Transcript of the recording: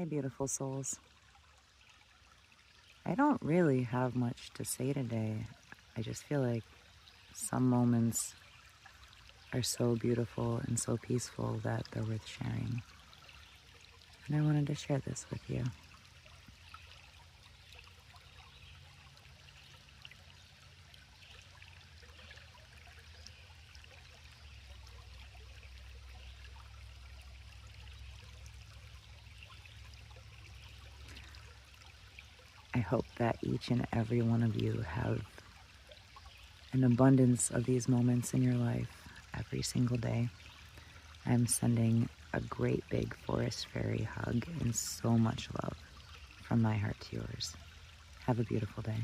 Hi, beautiful souls. I don't really have much to say today. I just feel like some moments are so beautiful and so peaceful that they're worth sharing. And I wanted to share this with you. I hope that each and every one of you have an abundance of these moments in your life every single day. I'm sending a great big forest fairy hug and so much love from my heart to yours. Have a beautiful day.